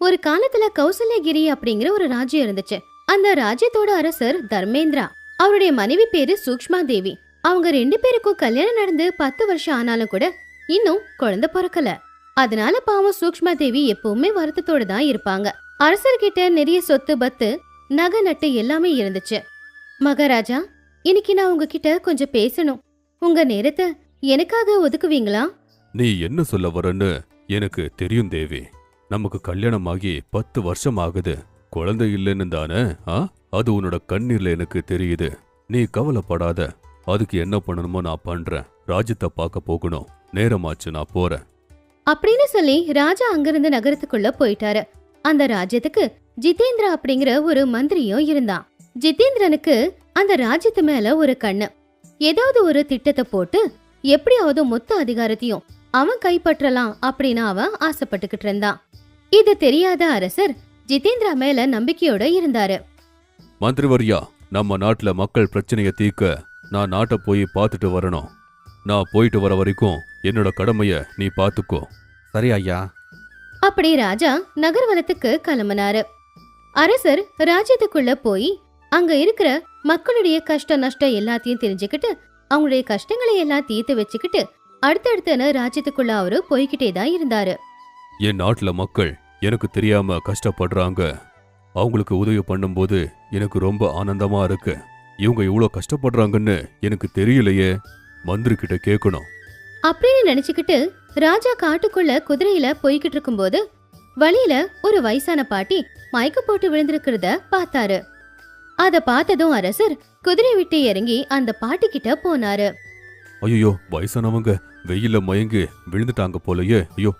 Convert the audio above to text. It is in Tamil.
ஒரு காலத்துல கௌசல்யகிரி அப்படிங்கிற ஒரு ராஜ்யம் இருந்துச்சு. அந்த ராஜ்யத்தோட அரசர் தர்மேந்திரா. அவருடைய மனைவி பேரு சூக்ஷ்மா தேவி. அவங்க 2 பேருக்கும் கல்யாணம் நடந்து 10 வருஷம் ஆனாலும் கூட இன்னும் குழந்தை பிறக்கல. அதனால பாவம் சூக்ஷ்மா தேவி எப்பவுமே வருத்தத்தோட தான் இருப்பாங்க. அரசர்கிட்ட நிறைய சொத்து பத்து நகை நட்டு எல்லாமே இருந்துச்சு. மகாராஜா, இன்னைக்கு நான் உங்ககிட்ட கொஞ்சம் பேசணும். உங்க நேரத்தை எனக்காக ஒதுக்குவீங்களா? நீ என்ன சொல்ல வரன்னு எனக்கு தெரியும் தேவி. நமக்கு கல்யாணம் ஆகி 10 வருஷம் ஆகுது. குழந்தை இல்லைன்னு தானே? அது உன்னோட கண்ணீர்ல எனக்கு தெரியுது. நீ கவலைப்படாத. அதுக்கு என்ன பண்ணணுமோ நான் பண்றேன். ராஜ்யத்தை பார்க்க போகணும். நேரமாச்சு, நான் போறேன் அப்படின்னு சொல்லி ராஜா அங்கிருந்து நகரத்துக்குள்ள போயிட்டாரு. அந்த ராஜ்யத்துக்கு ஜிதேந்திரா அப்படிங்கிற ஒரு மந்திரியும் இருந்தான். ஜிதேந்திரனுக்கு அந்த ராஜ்யத்து மேல ஒரு கண்ணு. ஏதாவது ஒரு திட்டத்தை போட்டு எப்படியாவது மொத்த அதிகாரத்தையும் அவன் கைப்பற்றலாம் அப்படின்னு அவன் ஆசைப்பட்டுக்கிட்டு இருந்தான். இது தெரியாத அரசர் ஜிதேந்திரா மேல நம்பிக்கையோட இருந்தாரு. மந்திரிவர்யா, நம்ம நாட்டுல மக்கள் பிரச்சனைய தீர்க்க நான் நாட்டை போய் பார்த்துட்டு வரணும். நான் போயிட்டு வர வரைக்கும் என்னோட கடமைய நீ பாத்துக்கோ. சரி ஐயா. அப்படி ராஜா நகர்வலத்துக்கு கிளம்பினாரு. அரசர் ராஜ்யத்துக்குள்ள போய் அங்க இருக்கிற மக்களுடைய கஷ்ட நஷ்டம் எல்லாத்தையும் தெரிஞ்சுக்கிட்டு அவங்களுடைய கஷ்டங்களை எல்லாம் தீர்த்து வச்சுக்கிட்டு அடுத்தடுத்த ராஜ்யத்துக்குள்ள அவரு போய்கிட்டே தான் இருந்தாரு. என் நாட்டுல மக்கள் எனக்கு தெரியாம கஷ்டப்படுறாங்க. அவங்களுக்கு உதவி பண்ணும்போது எனக்கு ரொம்ப ஆனந்தமா இருக்கு. இவங்க இவ்வளவு கஷ்டப்படுறாங்கன்னு எனக்கு தெரியலையே. மந்திரி கிட்ட கேட்கணும் அப்படின்னு நினைச்சுக்கிட்டு ராஜா காட்டுக்குள்ள குதிரையில போய்கிட்டு இருக்கும்போது வழியில ஒரு வயசான பாட்டி மயக்க போட்டு விழுந்திருக்கிறத பார்த்தாரு. அத பார்த்ததும் அரசர் குதிரை விட்டு இறங்கி அந்த பாட்டி கிட்ட போனாரு. ஐயோ, வயசானவங்க வெயில மயங்கி விழுந்துட்டாங்க போலயே. ஐயோ,